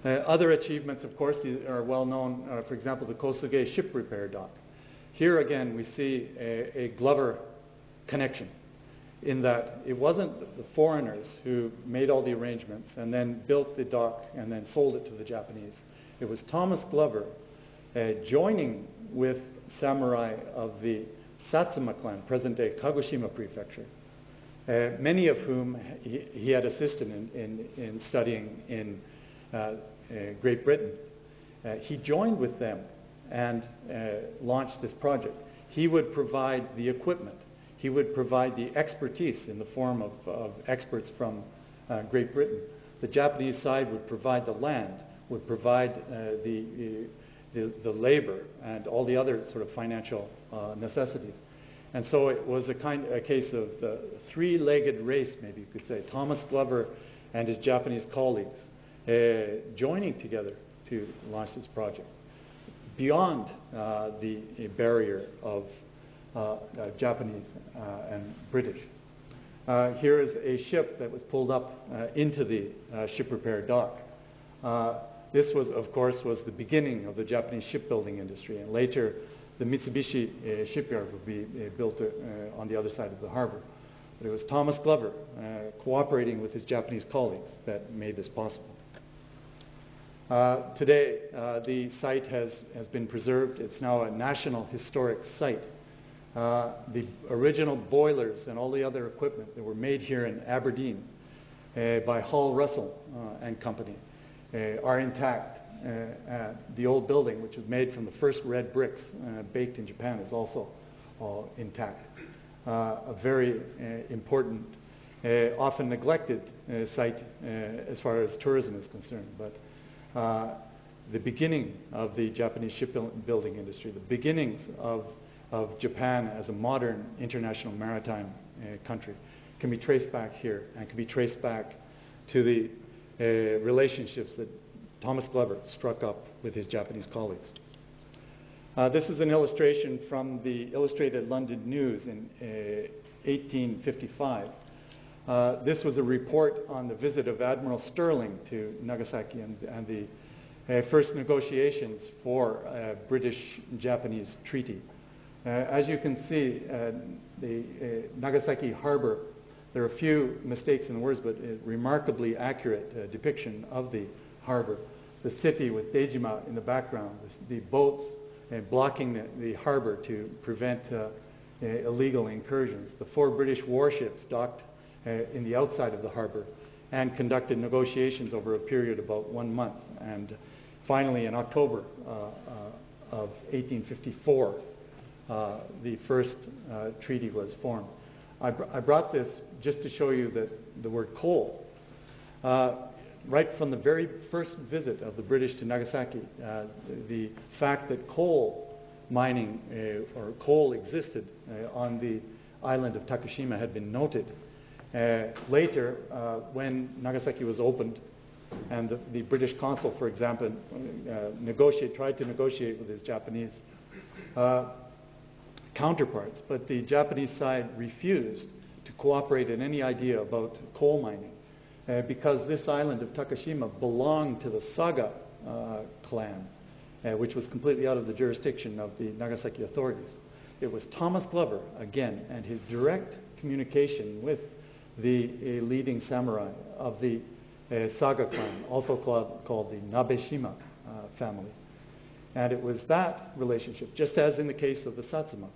Other achievements, of course, are well known. For example, the Kosuge ship repair dock. Here again, we see a Glover connection, in that it wasn't the foreigners who made all the arrangements and then built the dock and then sold it to the Japanese. It was Thomas Glover joining with samurai of the Satsuma clan, present-day Kagoshima prefecture, many of whom he had assisted in studying in Great Britain. He joined with them and launched this project. He would provide the equipment. He would provide the expertise in the form of experts from Great Britain. The Japanese side would provide the land, would provide the labor and all the other sort of financial necessities. And so it was a case of the three-legged race, maybe you could say. Thomas Glover and his Japanese colleagues joining together to launch this project beyond the barrier of Japanese and British. Here is a ship that was pulled up into the ship repair dock. This was, of course, the beginning of the Japanese shipbuilding industry, and later the Mitsubishi shipyard would be built on the other side of the harbor. But it was Thomas Glover cooperating with his Japanese colleagues that made this possible. Today, the site has been preserved. It's now a National Historic Site. The original boilers and all the other equipment that were made here in Aberdeen by Hull Russell and Company are intact. The old building, which was made from the first red bricks baked in Japan, is also intact. A very important, often neglected site as far as tourism is concerned. But the beginning of the Japanese shipbuilding industry, the beginnings of Japan as a modern international maritime country, can be traced back here and can be traced back to the relationships that Thomas Glover struck up with his Japanese colleagues. This is an illustration from the Illustrated London News in 1855. This was a report on the visit of Admiral Stirling to Nagasaki and the first negotiations for a British-Japanese treaty. As you can see, the Nagasaki harbor, there are a few mistakes in the words, but a remarkably accurate depiction of the harbor. The city with Dejima in the background, the boats blocking the harbor to prevent illegal incursions. The 4 British warships docked in the outside of the harbor and conducted negotiations over a period of about 1 month. And finally, in October of 1854, the first treaty was formed. I brought this just to show you that the word coal, right from the very first visit of the British to Nagasaki, the fact that coal mining or coal existed on the island of Takashima had been noted. Later, when Nagasaki was opened, and the British consul, for example, tried to negotiate with his Japanese counterparts, but the Japanese side refused to cooperate in any idea about coal mining because this island of Takashima belonged to the Saga clan, which was completely out of the jurisdiction of the Nagasaki authorities. It was Thomas Glover, again, and his direct communication with the leading samurai of the Saga clan, also called the Nabeshima family. And it was that relationship, just as in the case of the Satsuma,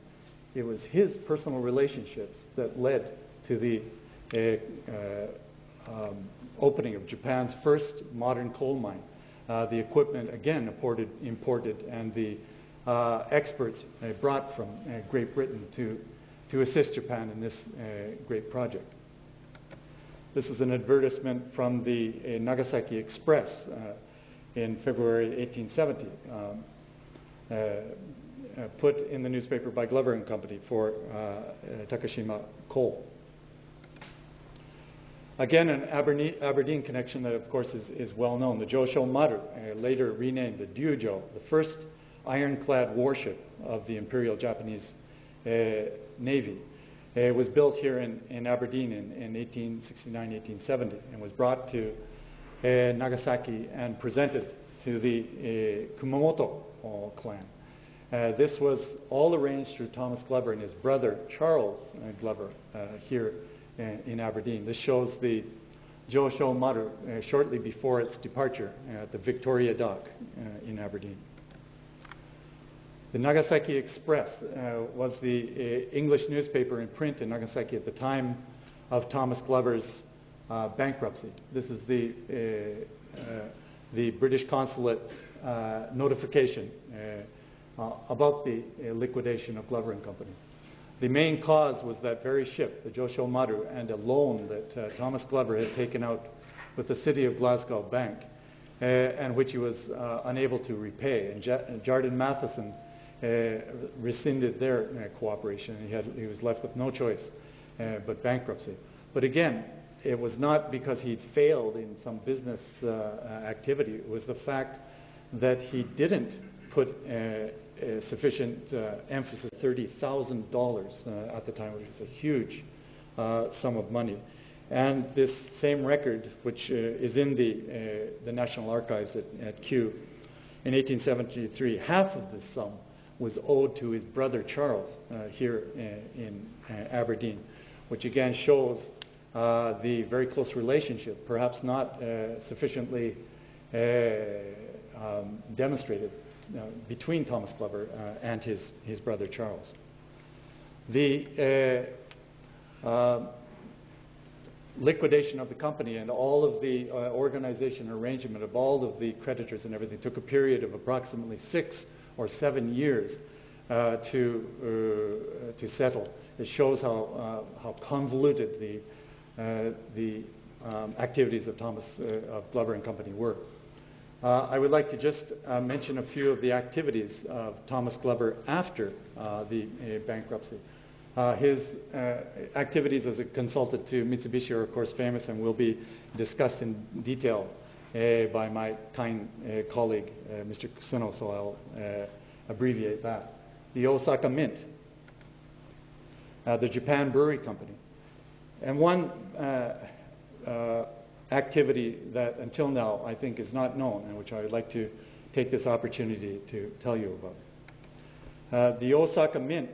it was his personal relationships that led to the opening of Japan's first modern coal mine. The equipment, again, imported, and the experts brought from Great Britain to assist Japan in this great project. This is an advertisement from the Nagasaki Express in February 1870, put in the newspaper by Glover and Company for Takashima coal. Again, an Aberdeen connection that, of course, is well known. The Josho Maru, later renamed the Ryujo, the first ironclad warship of the Imperial Japanese Navy, was built here in Aberdeen in 1869-1870 and was brought to Nagasaki and presented to the Kumamoto clan. This was all arranged through Thomas Glover and his brother Charles Glover here in Aberdeen. This shows the Josho Maru shortly before its departure at the Victoria Dock in Aberdeen. The Nagasaki Express was the English newspaper in print in Nagasaki at the time of Thomas Glover's bankruptcy. This is the British consulate notification about the liquidation of Glover and Company. The main cause was that very ship, the Josho Maru, and a loan that Thomas Glover had taken out with the City of Glasgow Bank, and which he was unable to repay. And Jardine Matheson rescinded their cooperation. He was left with no choice but bankruptcy. But again, it was not because he'd failed in some business activity. It was the fact that he didn't put sufficient emphasis, $30,000 at the time, which was a huge sum of money. And this same record, which is in the National Archives at Kew, in 1873, half of this sum was owed to his brother Charles here in Aberdeen, which again shows the very close relationship, perhaps not sufficiently demonstrated, between Thomas Glover and his brother Charles. The liquidation of the company and all of the organization, arrangement of all of the creditors and everything took a period of approximately 6 or 7 years to settle. It shows how convoluted the activities of Glover and Company were. I would like to just mention a few of the activities of Thomas Glover after the bankruptcy. His activities as a consultant to Mitsubishi are, of course, famous and will be discussed in detail by my kind colleague, Mr. Kusuno, so I'll abbreviate that. The Osaka Mint, the Japan Brewery Company, and one activity that until now I think is not known and which I would like to take this opportunity to tell you about. The Osaka Mint,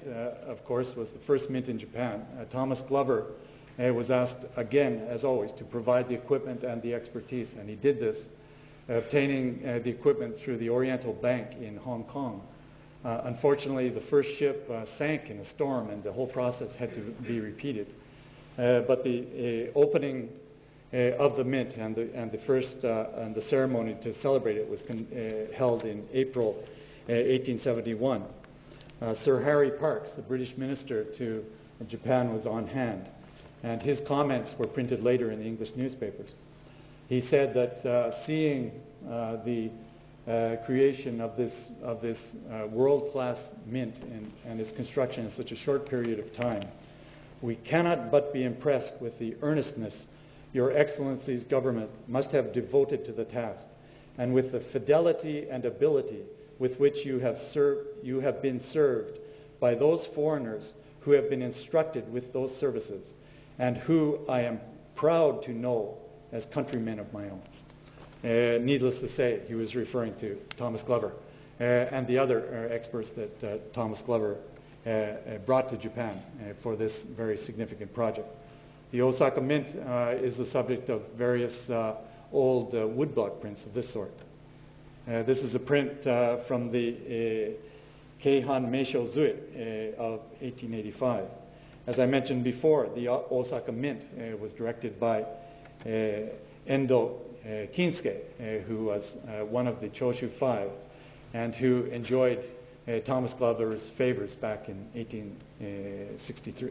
of course, was the first mint in Japan. Thomas Glover was asked again, as always, to provide the equipment and the expertise, and he did this, obtaining the equipment through the Oriental Bank in Hong Kong. Unfortunately, the first ship sank in a storm, and the whole process had to be repeated. But the opening of the mint and the first and the ceremony to celebrate it was held in April 1871. Sir Harry Parkes, the British minister to Japan, was on hand, and his comments were printed later in the English newspapers. He said that seeing the creation of this world-class mint and its construction in such a short period of time, we cannot but be impressed with the earnestness Your Excellency's government must have devoted to the task, and with the fidelity and ability with which you have been served by those foreigners who have been instructed with those services, and who I am proud to know as countrymen of my own. Needless to say, he was referring to Thomas Glover and the other experts that Thomas Glover brought to Japan for this very significant project. The Osaka Mint is the subject of various old woodblock prints of this sort. This is a print from the Keihan Meisho Zue of 1885. As I mentioned before, the Osaka Mint was directed by Endo Kinsuke, who was one of the Choshu Five and who enjoyed Thomas Glover's favors back in 1863.